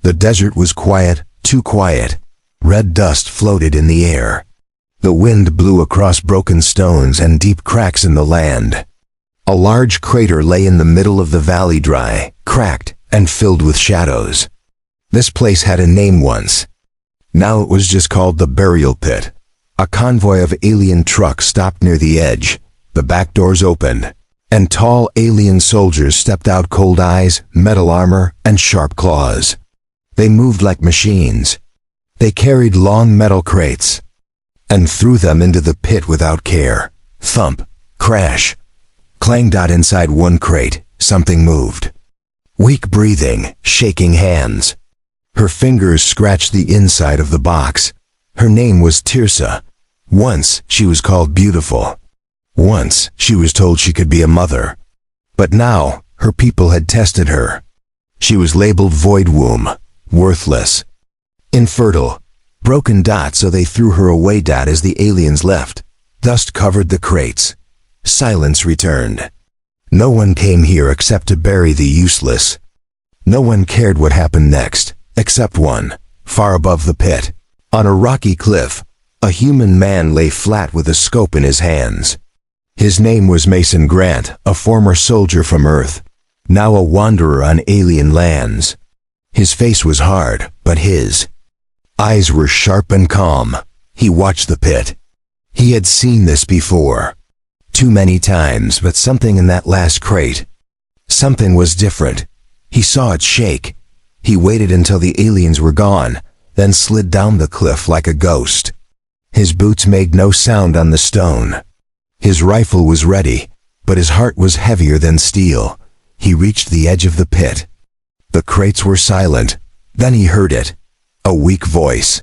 The desert was quiet, too quiet. Red dust floated in the air. The wind blew across broken stones and deep cracks in the land. A large crater lay in the middle of the valley, dry, cracked, and filled with shadows. This place had a name once. Now it was just called the burial pit. A convoy of alien trucks stopped near the edge. The back doors opened, and tall alien soldiers stepped out, cold eyes, metal armor, and sharp claws. They moved like machines. They carried long metal crates and threw them into the pit without care. Thump, crash, clang. Inside one crate, something moved. Weak breathing, shaking hands. Her fingers scratched the inside of the box. Her name was Tirsa. Once she was called beautiful. Once she was told she could be a mother. But now her people had tested her. She was labeled void womb, worthless, infertile, broken. So they threw her away. As the aliens left, dust covered the crates. Silence returned. No one came here except to bury the useless. No one cared what happened next, except one, far above the pit. On a rocky cliff, a human man lay flat with a scope in his hands. His name was Mason Grant, a former soldier from Earth, now a wanderer on alien lands. His face was hard, but his eyes were sharp and calm. He watched the pit. He had seen this before. Too many times, but something in that last crate. Something was different. He saw it shake. He waited until the aliens were gone, then slid down the cliff like a ghost. His boots made no sound on the stone. His rifle was ready, but his heart was heavier than steel. He reached the edge of the pit. The crates were silent. Then he heard it. A weak voice.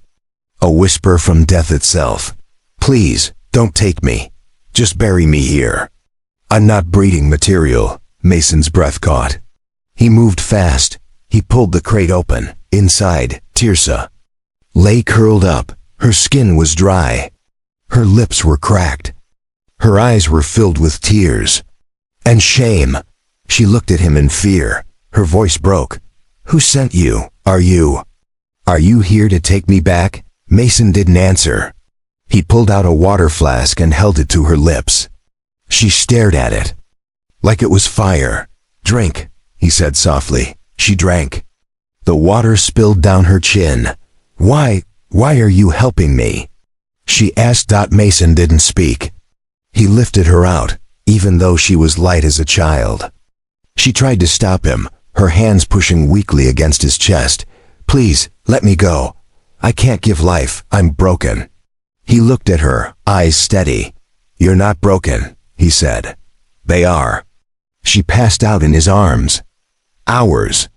A whisper from death itself. "Please, don't take me. Just bury me here. I'm not breeding material." Mason's breath caught. He moved fast. He pulled the crate open. Inside, Tirsa lay curled up. Her skin was dry. Her lips were cracked. Her eyes were filled with tears and shame. She looked at him in fear. Her voice broke. "Who sent you? Are you here to take me back?" Mason didn't answer. He pulled out a water flask and held it to her lips. She stared at it like it was fire. "Drink," he said softly. She drank. The water spilled down her chin. Why are you helping me?" she asked. Mason didn't speak. He lifted her out, even though she was light as a child. She tried to stop him, her hands pushing weakly against his chest. "Please, let me go. I can't give life. I'm broken." He looked at her, eyes steady. "You're not broken," he said. "They are." She passed out in his arms. Hours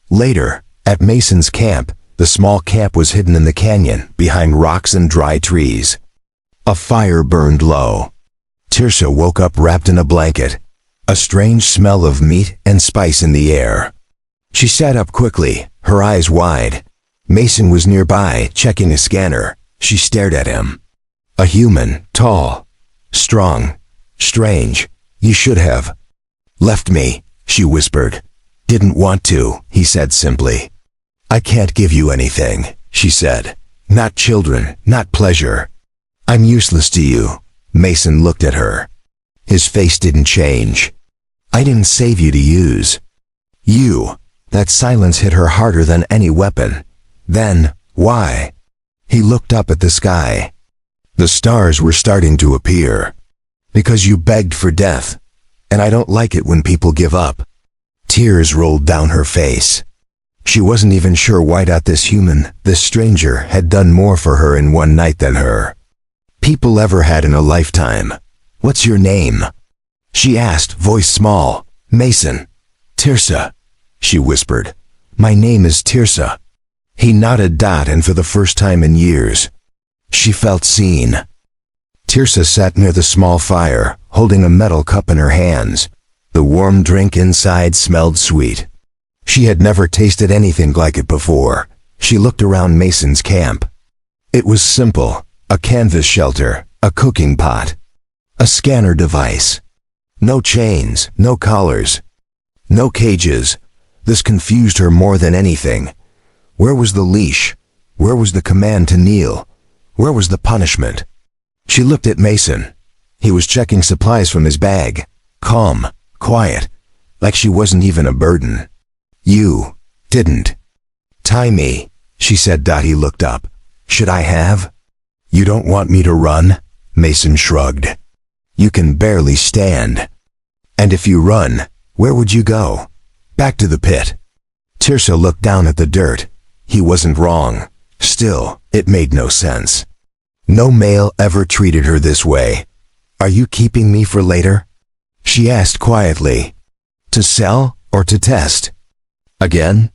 later, at Mason's camp, the small camp was hidden in the canyon, behind rocks and dry trees. A fire burned low. Tirsa woke up wrapped in a blanket, a strange smell of meat and spice in the air. She sat up quickly, her eyes wide. Mason was nearby, checking a scanner. She stared at him. A human, tall, strong, strange. "You should have left me," she whispered. "Didn't want to," he said simply. "I can't give you anything," she said. "Not children, not pleasure. I'm useless to you." Mason looked at her. His face didn't change. "I didn't save you to use." "You." That silence hit her harder than any weapon. "Then, why?" He looked up at the sky. The stars were starting to appear. "Because you begged for death, and I don't like it when people give up." Tears rolled down her face. She wasn't even sure why this human, this stranger, had done more for her in one night than her people ever had in a lifetime. "What's your name?" she asked, voice small. "Mason." "Tirsa," she whispered. "My name is Tirsa." He nodded. And for the first time in years, she felt seen. Tirsa sat near the small fire, holding a metal cup in her hands. The warm drink inside smelled sweet. She had never tasted anything like it before. She looked around Mason's camp. It was simple: a canvas shelter, a cooking pot, a scanner device. No chains, no collars, no cages. This confused her more than anything. Where was the leash? Where was the command to kneel? Where was the punishment? She looked at Mason. He was checking supplies from his bag. Calm, quiet, like she wasn't even a burden. You didn't tie me, she said. He looked up. Should I have? You don't want me to run? Mason shrugged. You can barely stand. And if you run, where would you go? Back to the pit. Tirsa looked down at the dirt. He wasn't wrong. Still, it made no sense. No male ever treated her this way. Are you keeping me for later? She asked quietly. To sell or to test? Again?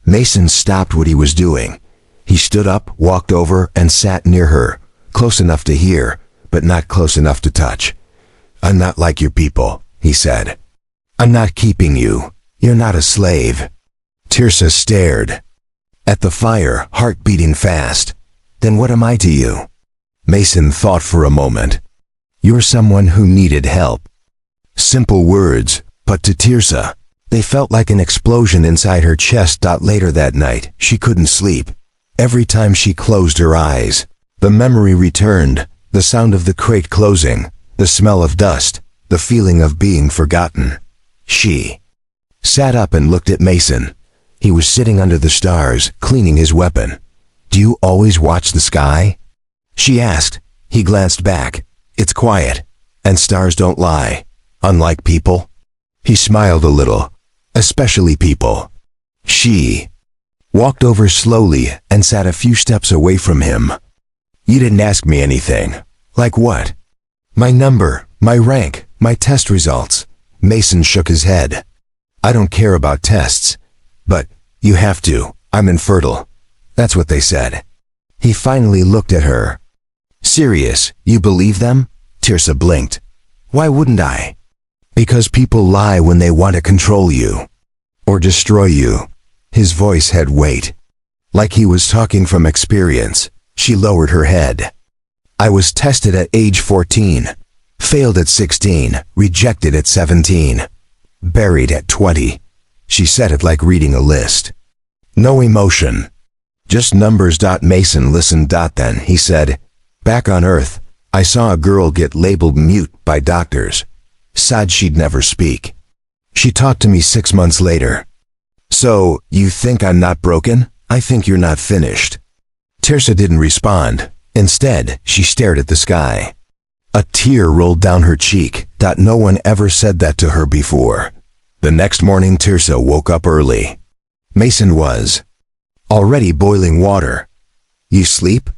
Mason stopped what he was doing. He stood up, walked over, and sat near her, close enough to hear, but not close enough to touch. I'm not like your people, he said. I'm not keeping you. You're not a slave. Tirsa stared at the fire, heart beating fast. Then what am I to you? Mason thought for a moment. You're someone who needed help. Simple words, but to Tirsa, they felt like an explosion inside her chest. Later that night, she couldn't sleep. Every time she closed her eyes, the memory returned, the sound of the crate closing, the smell of dust, the feeling of being forgotten. She sat up and looked at Mason. He was sitting under the stars, cleaning his weapon. Do you always watch the sky? She asked. He glanced back. It's quiet, and stars don't lie, unlike people. He smiled a little, especially people. She walked over slowly and sat a few steps away from him. You didn't ask me anything. Like what? My number, my rank, my test results. Mason shook his head. I don't care about tests. But you have to. I'm infertile. That's what they said. He finally looked at her. Serious, you believe them? Tirsa blinked. Why wouldn't I? Because people lie when they want to control you. Or destroy you. His voice had weight. Like he was talking from experience. She lowered her head. I was tested at age 14. Failed at 16. Rejected at 17. Buried at 20. She said it like reading a list. No emotion. Just numbers. Mason listened. Then he said, back on Earth, I saw a girl get labeled mute by doctors. Said she'd never speak. She talked to me 6 months later. So, you think I'm not broken? I think you're not finished. Tirsa didn't respond. Instead, she stared at the sky. A tear rolled down her cheek. No one ever said that to her before. The next morning, Tirsa woke up early. Mason was already boiling water. You sleep?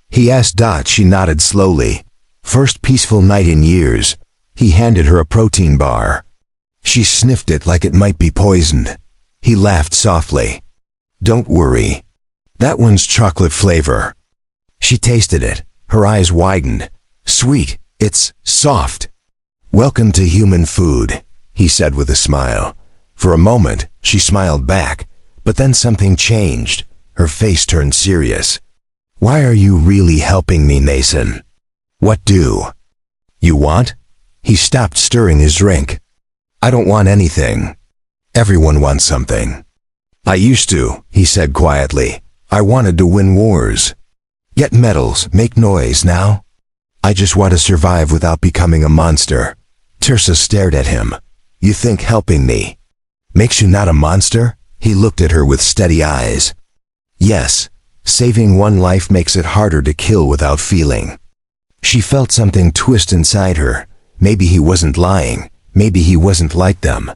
He asked. She nodded slowly. First peaceful night in years. He handed her a protein bar. She sniffed it like it might be poisoned. He laughed softly. Don't worry. That one's chocolate flavor. She tasted it. Her eyes widened. Sweet. It's soft. Welcome to human food, he said with a smile. For a moment, she smiled back, but then something changed. Her face turned serious. Why are you really helping me, Mason? What do you want? He stopped stirring his drink. I don't want anything. Everyone wants something. I used to, he said quietly. I wanted to win wars. Get medals, make noise. Now I just want to survive without becoming a monster. Tirsa stared at him. You think helping me makes you not a monster? He looked at her with steady eyes. Yes, saving one life makes it harder to kill without feeling. She felt something twist inside her. Maybe he wasn't lying. Maybe he wasn't like them.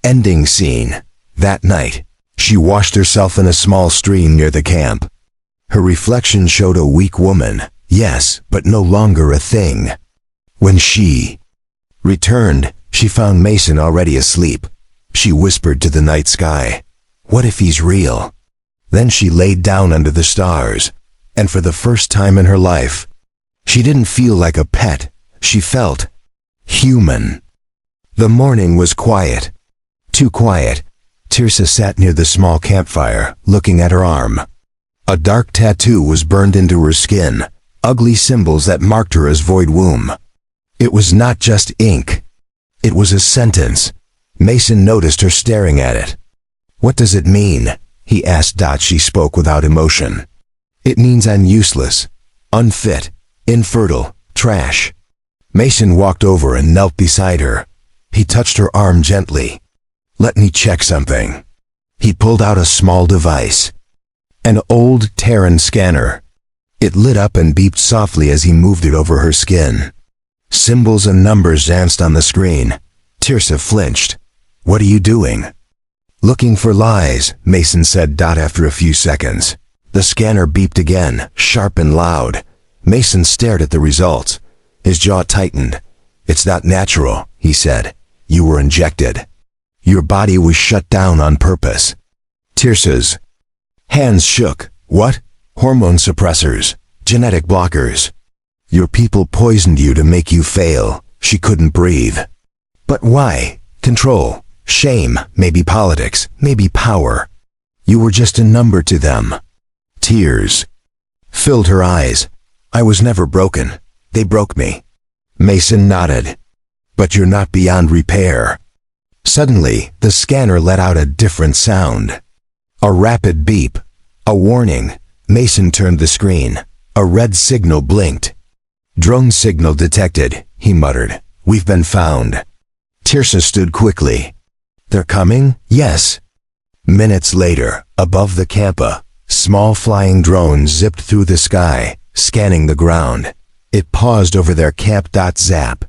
Ending scene. That night, she washed herself in a small stream near the camp. Her reflection showed a weak woman. Yes, but no longer a thing. When she returned, she found Mason already asleep. She whispered to the night sky, what if he's real? Then she laid down under the stars, and for the first time in her life, she didn't feel like a pet. She felt human. The morning was quiet. Too quiet. Tirsa sat near the small campfire, looking at her arm. A dark tattoo was burned into her skin. Ugly symbols that marked her as void womb. It was not just ink. It was a sentence. Mason noticed her staring at it. What does it mean? he asked. She spoke without emotion. It means I'm useless, unfit, infertile, trash. Mason walked over and knelt beside her. He touched her arm gently. Let me check something. He pulled out a small device. An old Terran scanner. It lit up and beeped softly as he moved it over her skin. Symbols and numbers danced on the screen. Tirsa flinched. What are you doing? Looking for lies, Mason said. After a few seconds, the scanner beeped again, sharp and loud. Mason stared at the results. His jaw tightened. It's not natural, he said. You were injected. Your body was shut down on purpose. Tirsa's hands shook. What? Hormone suppressors. Genetic blockers. Your people poisoned you to make you fail. She couldn't breathe. But why? Control. Shame. Maybe politics. Maybe power. You were just a number to them. Tears filled her eyes. I was never broken. They broke me. Mason nodded. But you're not beyond repair. Suddenly, the scanner let out a different sound. A rapid beep. A warning. Mason turned the screen. A red signal blinked. Drone signal detected, he muttered. We've been found. Tirsa stood quickly. They're coming? Yes. Minutes later, above the campa, small flying drones zipped through the sky, scanning the ground. It paused over their camp. Zap.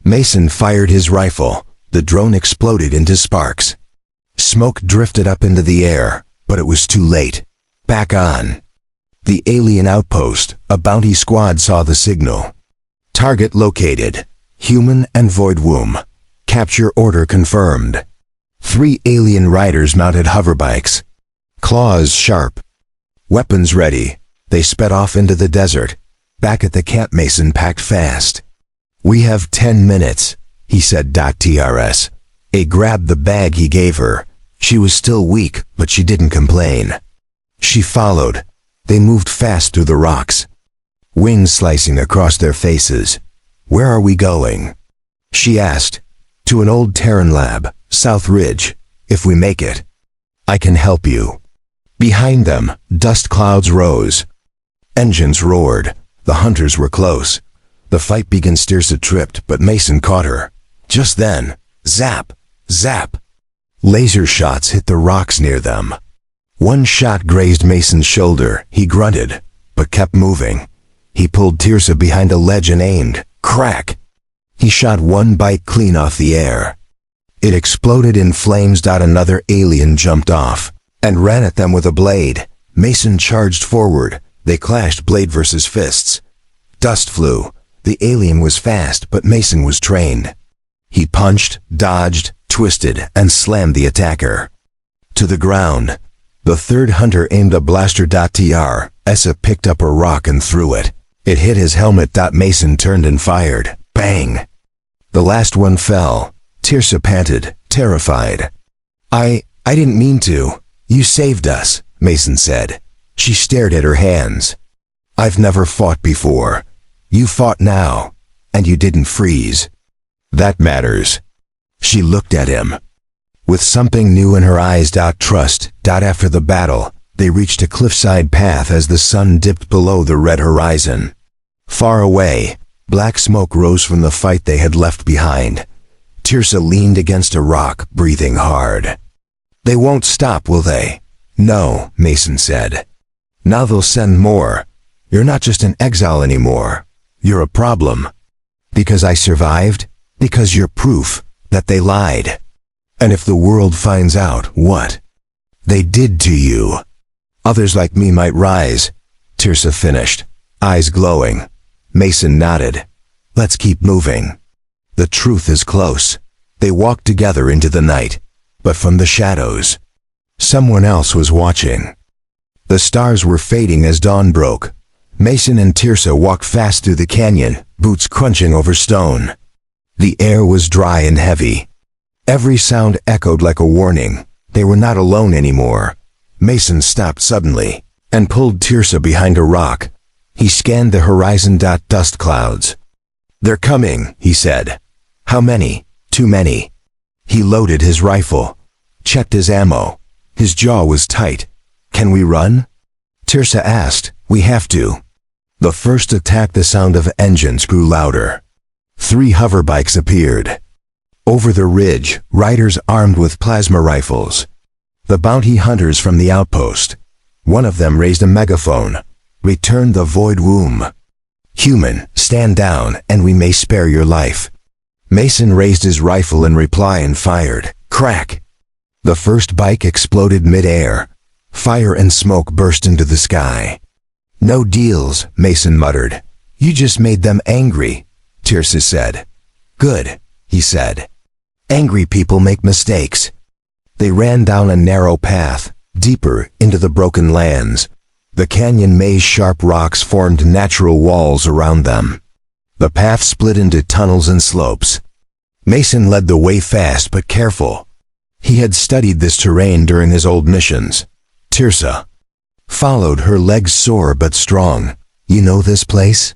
Mason fired his rifle. The drone exploded into sparks. Smoke drifted up into the air, but it was too late. Back on. The alien outpost, a bounty squad, saw the signal. Target located. Human and void womb. Capture order confirmed. 3 alien riders mounted hoverbikes. Claws sharp. Weapons ready. They sped off into the desert. Back at the camp, Mason packed fast. We have 10 minutes, he said. Trs. A grabbed the bag he gave her. She was still weak, but she didn't complain. She followed. They moved fast through the rocks. Wings slicing across their faces. Where are we going? She asked. To an old Terran lab, South Ridge, if we make it. I can help you. Behind them, dust clouds rose. Engines roared. The hunters were close. The fight began. Tirsa tripped, but Mason caught her. Just then, zap, zap. Laser shots hit the rocks near them. One shot grazed Mason's shoulder. He grunted, but kept moving. He pulled Tirsa behind a ledge and aimed. Crack! He shot one bite clean off the air. It exploded in flames. Another alien jumped off and ran at them with a blade. Mason charged forward. They clashed, blade versus fists. Dust flew. The alien was fast, but Mason was trained. He punched, dodged, twisted, and slammed the attacker to the ground. The third hunter aimed a blaster. Essa picked up a rock and threw it. It hit his helmet. Mason turned and fired. Bang! The last one fell. Tirsa panted, terrified. I didn't mean to. You saved us, Mason said. She stared at her hands. I've never fought before. You fought now, and you didn't freeze. That matters. She looked at him with something new in her eyes. Trust. After the battle, they reached a cliffside path as the sun dipped below the red horizon. Far away, black smoke rose from the fight they had left behind. Tirsa leaned against a rock, breathing hard. They won't stop, will they? No, Mason said. Now they'll send more. You're not just an exile anymore. You're a problem. Because I survived? Because you're proof that they lied. And if the world finds out what they did to you, others like me might rise. Tirsa finished, eyes glowing. Mason nodded. Let's keep moving. The truth is close. They walked together into the night, but from the shadows, someone else was watching. The stars were fading as dawn broke. Mason and Tirsa walked fast through the canyon, boots crunching over stone. The air was dry and heavy. Every sound echoed like a warning. They were not alone anymore. Mason stopped suddenly and pulled Tirsa behind a rock. He scanned the horizon. Dust clouds. They're coming, he said. How many? Too many. He loaded his rifle, checked his ammo. His jaw was tight. Can we run? Tirsa asked. We have to. The first attack, the sound of engines grew louder. 3 hoverbikes appeared. Over the ridge, riders armed with plasma rifles. The bounty hunters from the outpost. One of them raised a megaphone. Return the void womb. Human, stand down and we may spare your life. Mason raised his rifle in reply and fired. Crack! The first bike exploded mid-air. Fire and smoke burst into the sky. No deals, Mason muttered. You just made them angry, Tirsa said. Good, he said. Angry people make mistakes. They ran down a narrow path, deeper into the broken lands. The canyon maze, sharp rocks formed natural walls around them. The path split into tunnels and slopes. Mason led the way, fast but careful. He had studied this terrain during his old missions. Tirsa followed, her legs sore but strong. You know this place?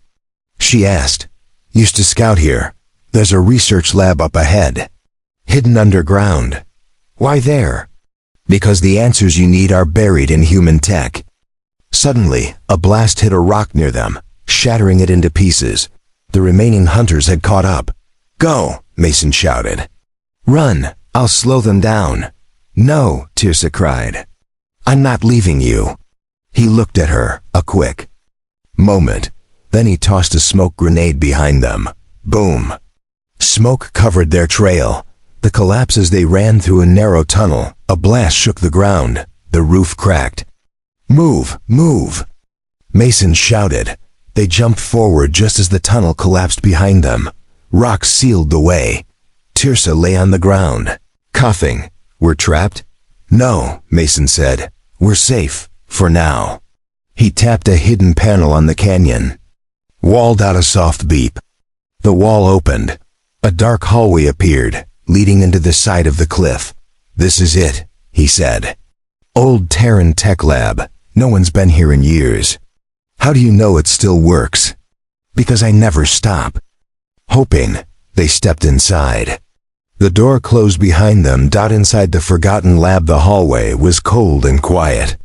She asked. Used to scout here. There's a research lab up ahead. Hidden underground. Why there? Because the answers you need are buried in human tech. Suddenly, a blast hit a rock near them, shattering it into pieces. The remaining hunters had caught up. Go, Mason shouted. Run, I'll slow them down. No, Tirsa cried. I'm not leaving you. He looked at her, a quick moment. Then he tossed a smoke grenade behind them. Boom. Smoke covered their trail. The collapse as they ran through a narrow tunnel. A blast shook the ground. The roof cracked. Move, move! Mason shouted. They jumped forward just as the tunnel collapsed behind them. Rocks sealed the way. Tirsa lay on the ground, coughing. We're trapped? No, Mason said. We're safe, for now. He tapped a hidden panel on the canyon. Walled out a soft beep. The wall opened. A dark hallway appeared, leading into the side of the cliff. This is it, he said. Old Terran tech lab. No one's been here in years. How do you know it still works? Because I never stop. Hoping, they stepped inside. The door closed behind them. Inside the forgotten lab, the hallway was cold and quiet.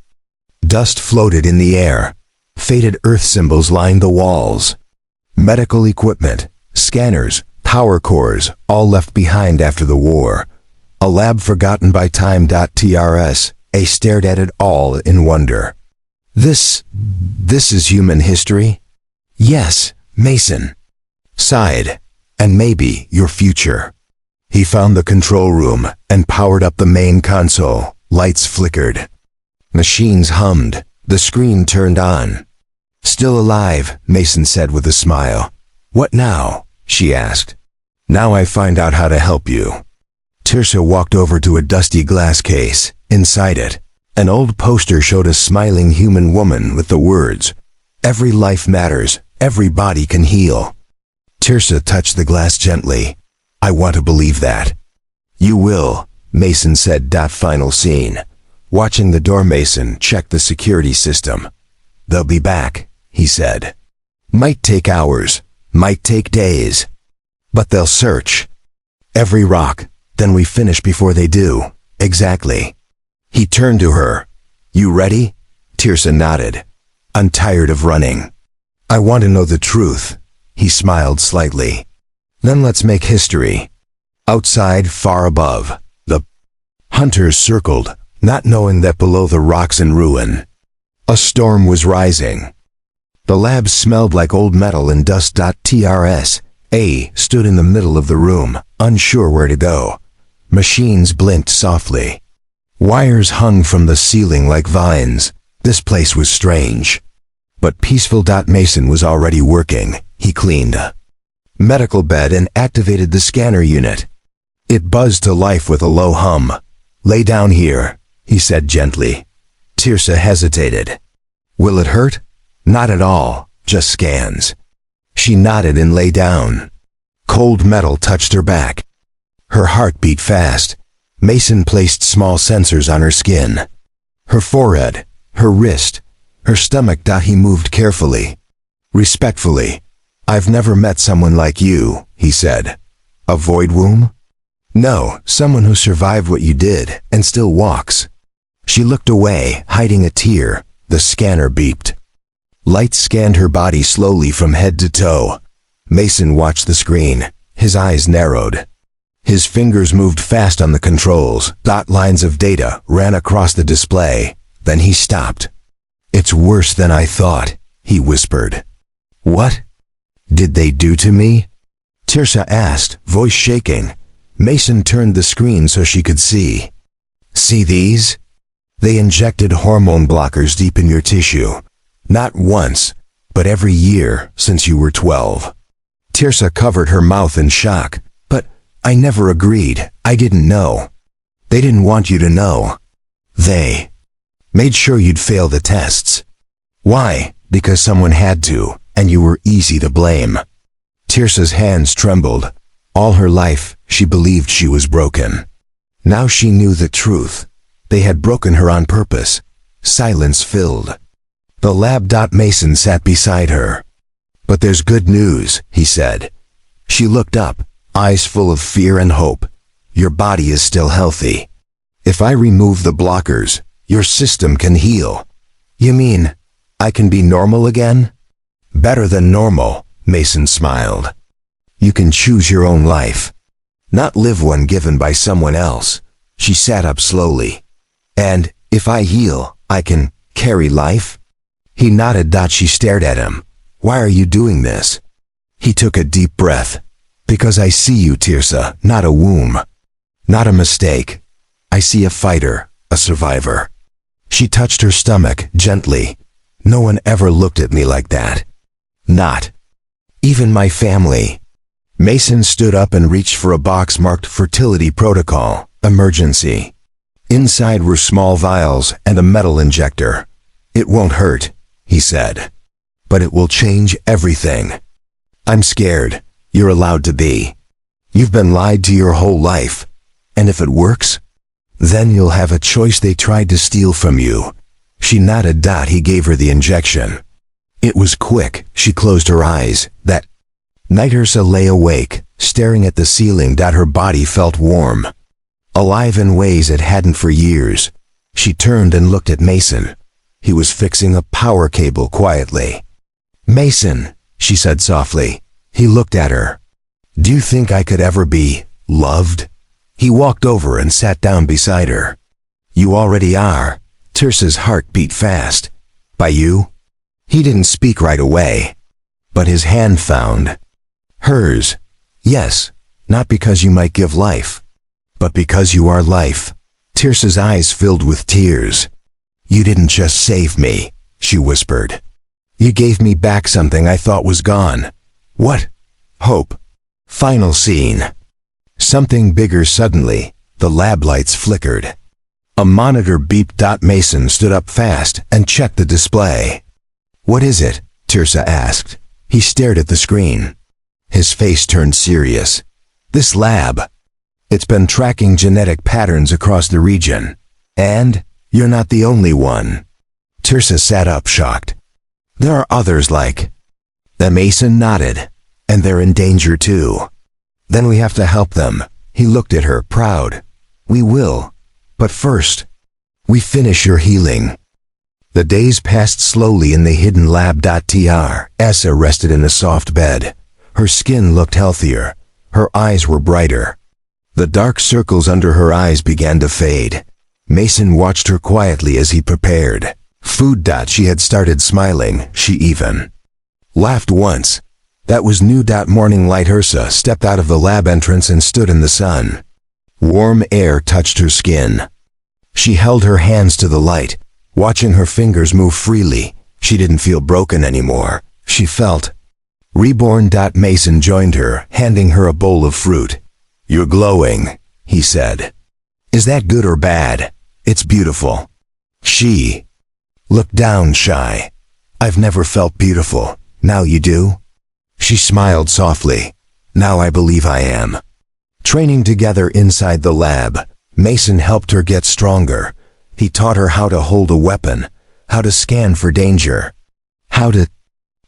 Dust floated in the air. Faded earth symbols lined the walls. Medical equipment, scanners, power cores, all left behind after the war. A lab forgotten by time. Trs. A stared at it all in wonder. This is human history? Yes, Mason sighed. And maybe your future. He found the control room and powered up the main console. Lights flickered. Machines hummed. The screen turned on. Still alive, Mason said with a smile. What now? She asked. Now I find out how to help you. Tirsa walked over to a dusty glass case. Inside it, an old poster showed a smiling human woman with the words, "Every life matters, every body can heal." Tirsa touched the glass gently. I want to believe that. You will, Mason said. Final scene. Watching the door, Mason checked the security system. They'll be back, he said. Might take hours, might take days. But they'll search every rock, then we finish before they do. Exactly. He turned to her. You ready? Tirsa nodded. I'm tired of running. I want to know the truth. He smiled slightly. Then let's make history. Outside, far above, the hunters circled, not knowing that below the rocks and ruin, a storm was rising. The lab smelled like old metal and dust. Trs. A stood in the middle of the room, unsure where to go. Machines blinked softly. Wires hung from the ceiling like vines. This place was strange, but peaceful. Mason was already working. He cleaned a medical bed and activated the scanner unit. It buzzed to life with a low hum. Lay down here, he said gently. Tirsa hesitated. Will it hurt? Not at all, just scans. She nodded and lay down. Cold metal touched her back. Her heart beat fast. Mason placed small sensors on her skin. Her forehead, her wrist, her stomach. He moved carefully, respectfully. I've never met someone like you, he said. A void womb? No, someone who survived what you did and still walks. She looked away, hiding a tear. The scanner beeped. Light scanned her body slowly from head to toe. Mason watched the screen. His eyes narrowed. His fingers moved fast on the controls. Dot lines of data ran across the display. Then he stopped. "It's worse than I thought," he whispered. "What did they do to me?" Tirsa asked, voice shaking. Mason turned the screen so she could see. "See these? They injected hormone blockers deep in your tissue. Not once, but every year since you were 12. Tirsa covered her mouth in shock. "But I never agreed. I didn't know." "They didn't want you to know. They made sure you'd fail the tests." "Why?" "Because someone had to, and you were easy to blame." Tirsa's hands trembled. All her life, she believed she was broken. Now she knew the truth. They had broken her on purpose. Silence filled the lab. Mason sat beside her. "But there's good news," he said. She looked up, eyes full of fear and hope. "Your body is still healthy. If I remove the blockers, your system can heal." "You mean I can be normal again?" "Better than normal," Mason smiled. "You can choose your own life, not live one given by someone else." She sat up slowly. "And if I heal, I can carry life?" He nodded. She stared at him. "Why are you doing this?" He took a deep breath. "Because I see you, Tirsa, not a womb. Not a mistake. I see a fighter, a survivor." She touched her stomach gently. "No one ever looked at me like that. Not even my family." Mason stood up and reached for a box marked Fertility Protocol, Emergency. Inside were small vials and a metal injector. "It won't hurt," he said. "But it will change everything." "I'm scared." "You're allowed to be. You've been lied to your whole life. And if it works, then you'll have a choice they tried to steal from you." She nodded. He gave her the injection. It was quick. She closed her eyes. That night Tirsa lay awake, staring at the ceiling. Her body felt warm, alive in ways it hadn't for years. She turned and looked at Mason. He was fixing a power cable quietly. "Mason," she said softly. He looked at her. "Do you think I could ever be loved?" He walked over and sat down beside her. "You already are." Tirsa's heart beat fast. "By you?" He didn't speak right away, but his hand found hers. "Yes, not because you might give life, but because you are life." Tirsa's eyes filled with tears. "You didn't just save me," she whispered. "You gave me back something I thought was gone." "What?" "Hope." Final scene. Something bigger suddenly. The lab lights flickered. A monitor beeped. Mason stood up fast and checked the display. "What is it?" Tirsa asked. He stared at the screen. His face turned serious. "This lab. It's been tracking genetic patterns across the region. And you're not the only one." Tirsa sat up, shocked. "There are others like..." The Mason nodded. "And they're in danger too. Then we have to help them." He looked at her, proud. "We will. But first, we finish your healing." The days passed slowly in the hidden lab. Tirsa rested in a soft bed. Her skin looked healthier. Her eyes were brighter. The dark circles under her eyes began to fade. Mason watched her quietly as he prepared food. She had started smiling. She even laughed once. That was new. Morning light. Tirsa stepped out of the lab entrance and stood in the sun. Warm air touched her skin. She held her hands to the light, watching her fingers move freely. She didn't feel broken anymore. She felt reborn. Mason joined her, handing her a bowl of fruit. "You're glowing," he said. "Is that good or bad?" "It's beautiful." She looked down, shy. "I've never felt beautiful. Now you do?" She smiled softly. "Now I believe I am." Training together inside the lab, Mason helped her get stronger. He taught her how to hold a weapon, how to scan for danger, how to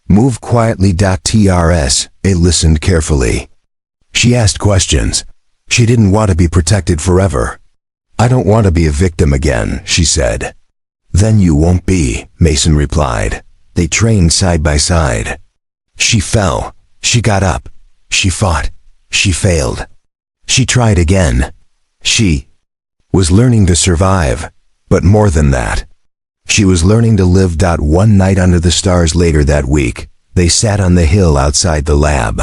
move quietly. Tirsa listened carefully. She asked questions. She didn't want to be protected forever. I don't want to be a victim again, she said. Then you won't be, Mason replied. They trained side by side. She fell. She got up. She fought. She failed. She tried again. She was learning to survive, but more than that. She was learning to live. One night under the stars later that week, they sat on the hill outside the lab.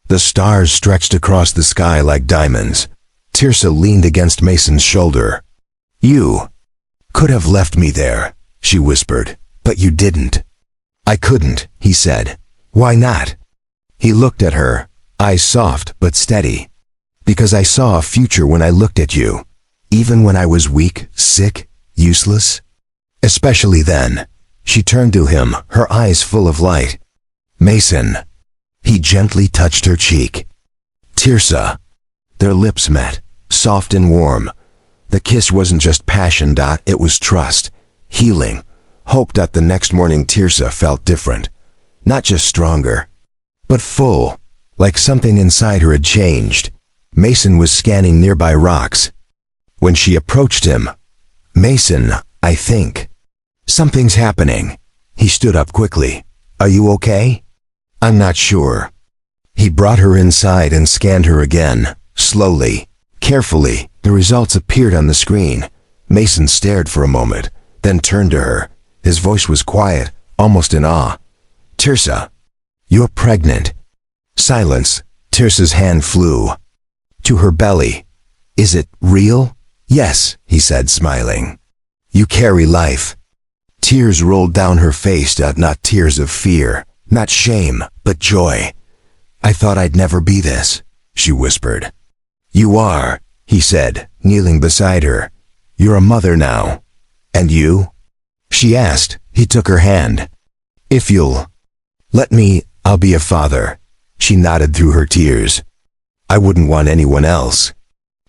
The stars stretched across the sky like diamonds. Tirsa leaned against Mason's shoulder. You could have left me there, she whispered, but you didn't. I couldn't, he said. Why not? He looked at her, eyes soft but steady. Because I saw a future when I looked at you, even when I was weak, sick, useless. Especially then. She turned to him, her eyes full of light. Mason. He gently touched her cheek. Tirsa. Their lips met, soft and warm. The kiss wasn't just passion. It was trust, healing, hope. The next morning Tirsa felt different. Not just stronger, but full, like something inside her had changed. Mason was scanning nearby rocks. When she approached him, Mason, I think. Something's happening. He stood up quickly. Are you okay? I'm not sure. He brought her inside and scanned her again, slowly, carefully. The results appeared on the screen. Mason stared for a moment, then turned to her. His voice was quiet, almost in awe. Tirsa, you're pregnant. Silence. Tirsa's hand flew to her belly. Is it real? Yes, he said, smiling. You carry life. Tears rolled down her face. Not tears of fear, not shame, but joy. I thought I'd never be this, she whispered. You are, he said, kneeling beside her. You're a mother now. And you? She asked. He took her hand. If you'll let me, I'll be a father. She nodded through her tears. I wouldn't want anyone else.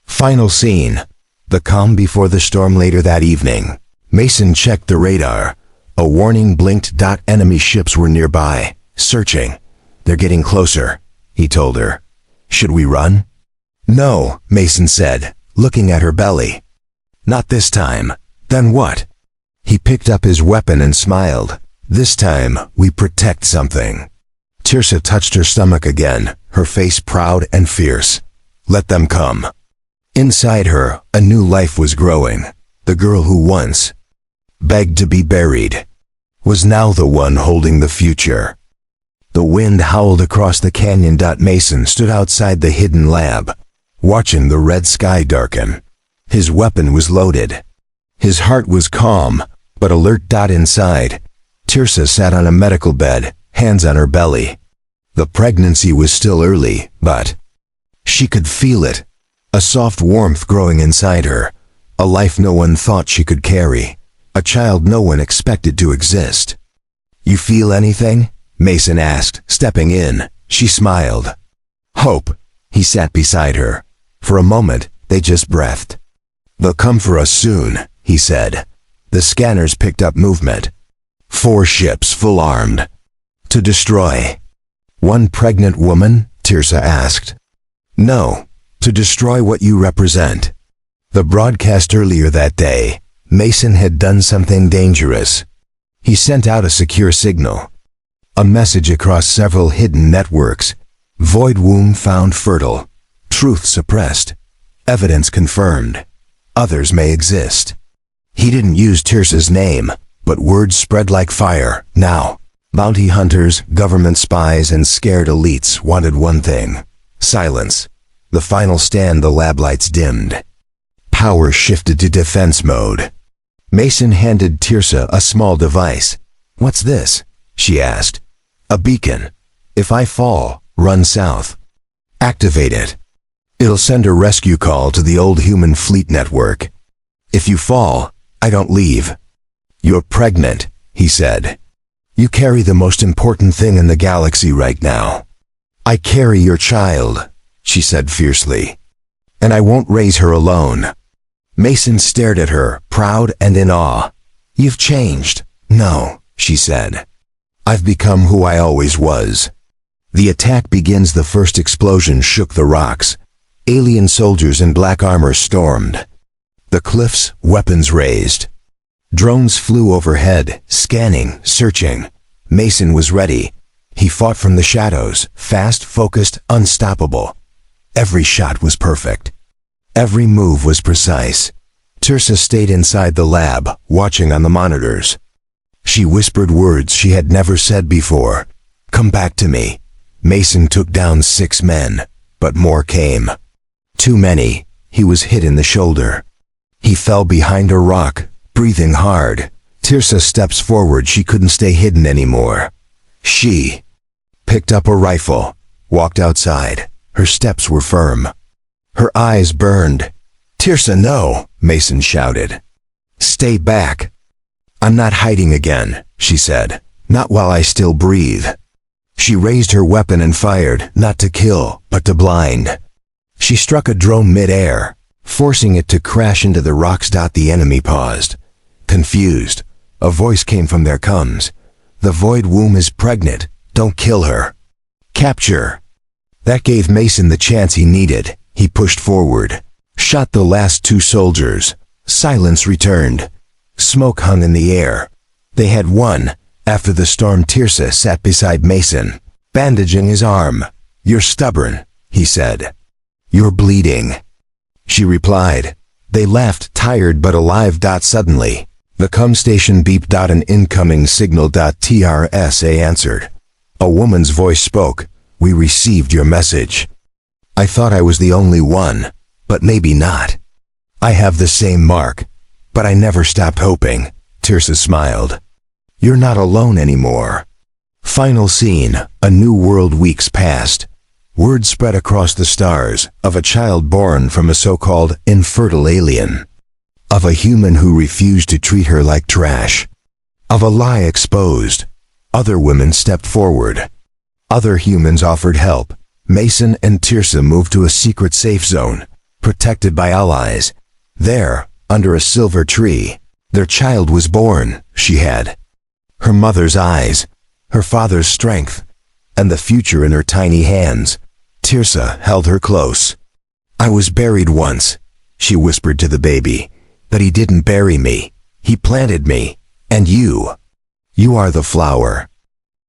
Final scene. The calm before the storm. Later that evening, Mason checked the radar. A warning blinked. Enemy ships were nearby, searching. They're getting closer, he told her. Should we run? No, Mason said, looking at her belly. Not this time. Then what? He picked up his weapon and smiled. This time, we protect something. Tirsa touched her stomach again, her face proud and fierce. Let them come. Inside her, a new life was growing. The girl who once begged to be buried was now the one holding the future. The wind howled across the canyon. Mason stood outside the hidden lab, watching the red sky darken. His weapon was loaded. His heart was calm, but alert. Inside, Tirsa sat on a medical bed, hands on her belly. The pregnancy was still early, but she could feel it. A soft warmth growing inside her. A life no one thought she could carry. A child no one expected to exist. You feel anything? Mason asked, stepping in. She smiled. Hope. He sat beside her. For a moment, they just breathed. They'll come for us soon, he said. The scanners picked up movement. 4 ships full armed. To destroy. One pregnant woman? Tirsa asked. No, to destroy what you represent. The broadcast earlier that day, Mason had done something dangerous. He sent out a secure signal. A message across several hidden networks. Void womb found fertile. Truth suppressed. Evidence confirmed. Others may exist. He didn't use Tirsa's name, but words spread like fire. Now, bounty hunters, government spies, and scared elites wanted one thing. Silence. The final stand. The lab lights dimmed. Power shifted to defense mode. Mason handed Tirsa a small device. What's this? She asked. A beacon. If I fall, run south. Activate it. It'll send a rescue call to the old human fleet network. If you fall, I don't leave. You're pregnant, he said. You carry the most important thing in the galaxy right now. I carry your child, she said fiercely. And I won't raise her alone. Mason stared at her, proud and in awe. You've changed. No, she said. I've become who I always was. The attack begins. The first explosion shook the rocks. Alien soldiers in black armor stormed. The cliffs, weapons raised. Drones flew overhead, scanning, searching. Mason was ready. He fought from the shadows, fast, focused, unstoppable. Every shot was perfect. Every move was precise. Tirsa stayed inside the lab, watching on the monitors. She whispered words she had never said before. "Come back to me." Mason took down 6 men, but more came. Too many. He was hit in the shoulder. He fell behind a rock, breathing hard. Tirsa steps forward. She couldn't stay hidden anymore. She picked up a rifle, walked outside. Her steps were firm. Her eyes burned. "Tirsa, no!" Mason shouted. "Stay back." "I'm not hiding again," she said. "Not while I still breathe." She raised her weapon and fired, not to kill, but to blind. She struck a drone mid-air, forcing it to crash into the rocks. The enemy paused. Confused, a voice came from their comms. "The void womb is pregnant. Don't kill her. Capture." That gave Mason the chance he needed. He pushed forward, shot the last 2 soldiers. Silence returned. Smoke hung in the air. They had won. After the storm, Tirsa sat beside Mason, bandaging his arm. "You're stubborn," he said. "You're bleeding." She replied. They laughed, tired but alive. Suddenly, the comm station beeped. An incoming signal. TRSA answered. A woman's voice spoke. "We received your message." I thought I was the only one, but maybe not. "I have the same mark, but I never stopped hoping." Tirsa smiled. "You're not alone anymore." Final scene. A new world. Weeks passed. Word spread across the stars of a child born from a so-called infertile alien. Of a human who refused to treat her like trash. Of a lie exposed. Other women stepped forward. Other humans offered help. Mason and Tirsa moved to a secret safe zone, protected by allies. There, under a silver tree, their child was born. She had her mother's eyes, her father's strength, and the future in her tiny hands. Tirsa held her close. "I was buried once," she whispered to the baby, "but he didn't bury me. He planted me. And you are the flower."